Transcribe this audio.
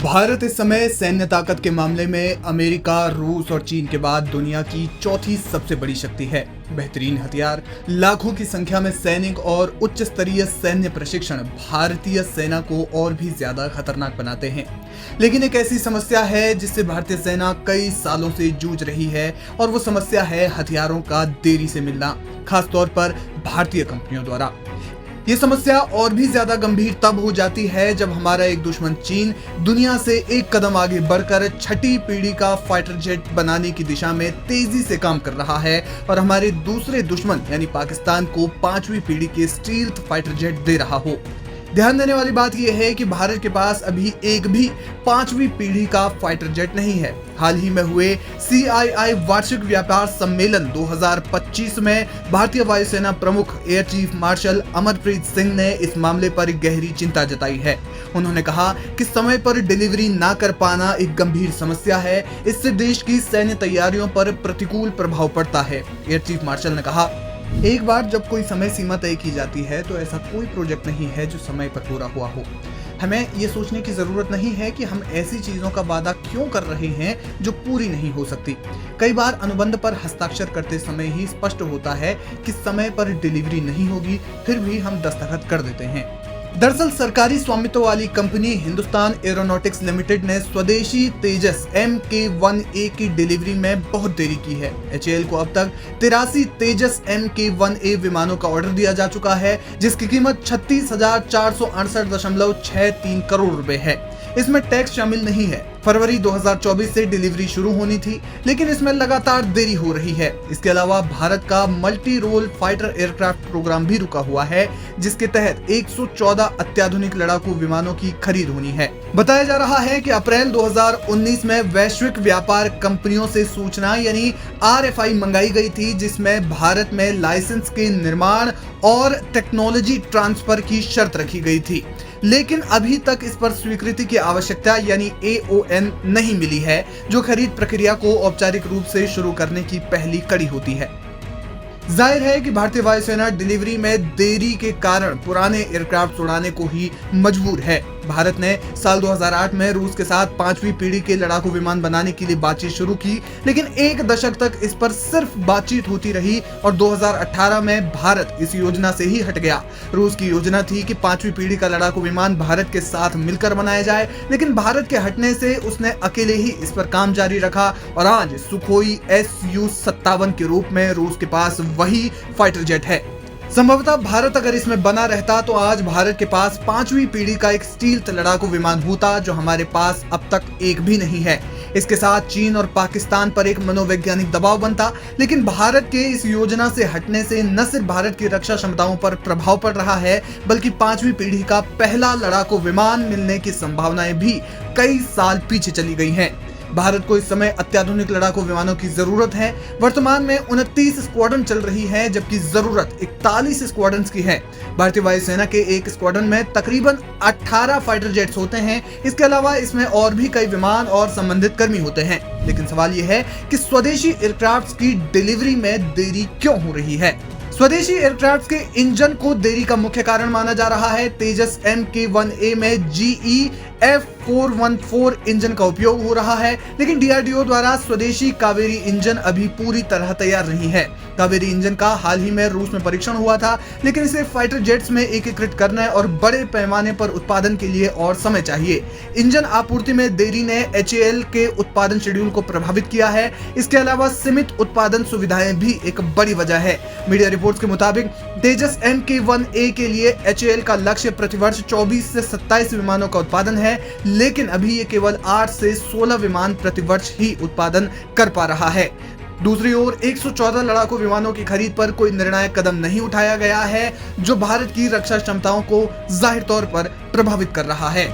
भारत इस समय सैन्य ताकत के मामले में अमेरिका, रूस और चीन के बाद दुनिया की चौथी सबसे बड़ी शक्ति है। बेहतरीन हथियार, लाखों की संख्या में सैनिक और उच्च स्तरीय सैन्य प्रशिक्षण भारतीय सेना को और भी ज्यादा खतरनाक बनाते हैं। लेकिन एक ऐसी समस्या है जिससे भारतीय सेना कई सालों से जूझ रही है और वो समस्या है हथियारों का देरी से मिलना, खासतौर पर भारतीय कंपनियों द्वारा। ये समस्या और भी ज्यादा गंभीर तब हो जाती है जब हमारा एक दुश्मन चीन दुनिया से एक कदम आगे बढ़कर छठी पीढ़ी का फाइटर जेट बनाने की दिशा में तेजी से काम कर रहा है और हमारे दूसरे दुश्मन यानी पाकिस्तान को पांचवी पीढ़ी के स्टील्थ फाइटर जेट दे रहा हो। ध्यान देने वाली बात यह है कि भारत के पास अभी एक भी पांचवी पीढ़ी का फाइटर जेट नहीं है। हाल ही में हुए CII वार्षिक व्यापार सम्मेलन 2025 में भारतीय वायुसेना प्रमुख air chief marshal Amarpreet Singh ने इस मामले पर गहरी चिंता जताई है। उन्होंने कहा कि समय पर डिलीवरी ना कर पाना एक गंभीर समस्या है, इससे देश की सैन्य तैयारियों पर प्रतिकूल प्रभाव पड़ता है। एयर चीफ मार्शल ने कहा, एक बार जब कोई समय सीमा तय की जाती है तो ऐसा कोई प्रोजेक्ट नहीं है जो समय पर पूरा हुआ हो। हमें ये सोचने की जरूरत नहीं है कि हम ऐसी चीजों का वादा क्यों कर रहे हैं जो पूरी नहीं हो सकती। कई बार अनुबंध पर हस्ताक्षर करते समय ही स्पष्ट होता है कि समय पर डिलीवरी नहीं होगी, फिर भी हम दस्तखत कर देते हैं। दरअसल सरकारी स्वामित्व वाली कंपनी हिंदुस्तान एरोनॉटिक्स लिमिटेड ने स्वदेशी तेजस Mk1A की डिलीवरी में बहुत देरी की है। HAL को अब तक 83 तेजस Mk1A विमानों का ऑर्डर दिया जा चुका है, जिसकी कीमत 36,468.63 करोड़ रुपए है। इसमें टैक्स शामिल नहीं है। फरवरी 2024 से डिलीवरी शुरू होनी थी, लेकिन इसमें लगातार देरी हो रही है। इसके अलावा भारत का multi role fighter aircraft program भी रुका हुआ है, जिसके तहत 114 अत्याधुनिक लड़ाकू विमानों की खरीद होनी है। बताया जा रहा है कि अप्रैल 2019 में वैश्विक व्यापार कंपनियों से सूचना यानी RFI मंगाई गई थी, जिसमें भारत में लाइसेंस के निर्माण और टेक्नोलॉजी ट्रांसफर की शर्त रखी गई थी, लेकिन अभी तक इस पर स्वीकृति की आवश्यकता यानी AON नहीं मिली है, जो खरीद प्रक्रिया को औपचारिक रूप से शुरू करने की पहली कड़ी होती है। जाहिर है कि भारतीय वायुसेना डिलीवरी में देरी के कारण पुराने एयरक्राफ्ट उड़ाने को ही मजबूर है। भारत ने साल 2008 में रूस के साथ पांचवी पीढ़ी के लड़ाकू विमान बनाने के लिए बातचीत शुरू की, लेकिन एक दशक तक इस पर सिर्फ बातचीत होती रही और 2018 में भारत इस योजना से ही हट गया। रूस की योजना थी कि पांचवी पीढ़ी का लड़ाकू विमान भारत के साथ मिलकर बनाया जाए, लेकिन भारत के हटने से उसने अकेले ही इस पर काम जारी रखा और आज सुखोई Su-57 के रूप में रूस के पास वही फाइटर जेट है। संभवतः भारत अगर इसमें बना रहता तो आज भारत के पास पांचवी पीढ़ी का एक स्टील्थ लड़ाकू विमान होता, जो हमारे पास अब तक एक भी नहीं है। इसके साथ चीन और पाकिस्तान पर एक मनोवैज्ञानिक दबाव बनता, लेकिन भारत के इस योजना से हटने से न सिर्फ भारत की रक्षा क्षमताओं पर प्रभाव पड़ रहा है, बल्कि पांचवी पीढ़ी का पहला लड़ाकू विमान मिलने की संभावनाएं भी कई साल पीछे चली गई हैं। भारत को इस समय अत्याधुनिक लड़ाकू विमानों की जरूरत है। वर्तमान में 29 स्क्वाड्रन चल रही है, जबकि जरूरत 41 स्क्वाड्रन की है। भारतीय वायुसेना के एक स्क्वाड्रन में तकरीबन 18 फाइटर जेट्स होते हैं। इसके अलावा इसमें और भी कई विमान और संबंधित कर्मी होते हैं। लेकिन सवाल यह है कि स्वदेशी एयरक्राफ्ट की डिलीवरी में देरी क्यों हो रही है। स्वदेशी एयरक्राफ्ट के इंजन को देरी का मुख्य कारण माना जा रहा है। तेजस Mk1A में GE F414 इंजन का उपयोग हो रहा है, लेकिन DRDO द्वारा स्वदेशी कावेरी इंजन अभी पूरी तरह तैयार नहीं है। कावेरी इंजन का हाल ही में रूस में परीक्षण हुआ था, लेकिन इसे फाइटर जेट्स में एकीकृत करने और बड़े पैमाने पर उत्पादन के लिए और समय चाहिए। इंजन आपूर्ति में देरी ने HAL के उत्पादन शेड्यूल को प्रभावित किया है। इसके अलावा सीमित उत्पादन सुविधाएं भी एक बड़ी वजह है। मीडिया रिपोर्ट्स के मुताबिक तेजस Mk1A के लिए HAL का लक्ष्य प्रतिवर्ष 24 से 27 विमानों का उत्पादन है, लेकिन अभी ये केवल 8 से 16 विमान प्रतिवर्ष ही उत्पादन कर पा रहा है। दूसरी ओर 114 लड़ाकू विमानों की खरीद पर कोई निर्णायक कदम नहीं उठाया गया है, जो भारत की रक्षा क्षमताओं को जाहिर तौर पर प्रभावित कर रहा है।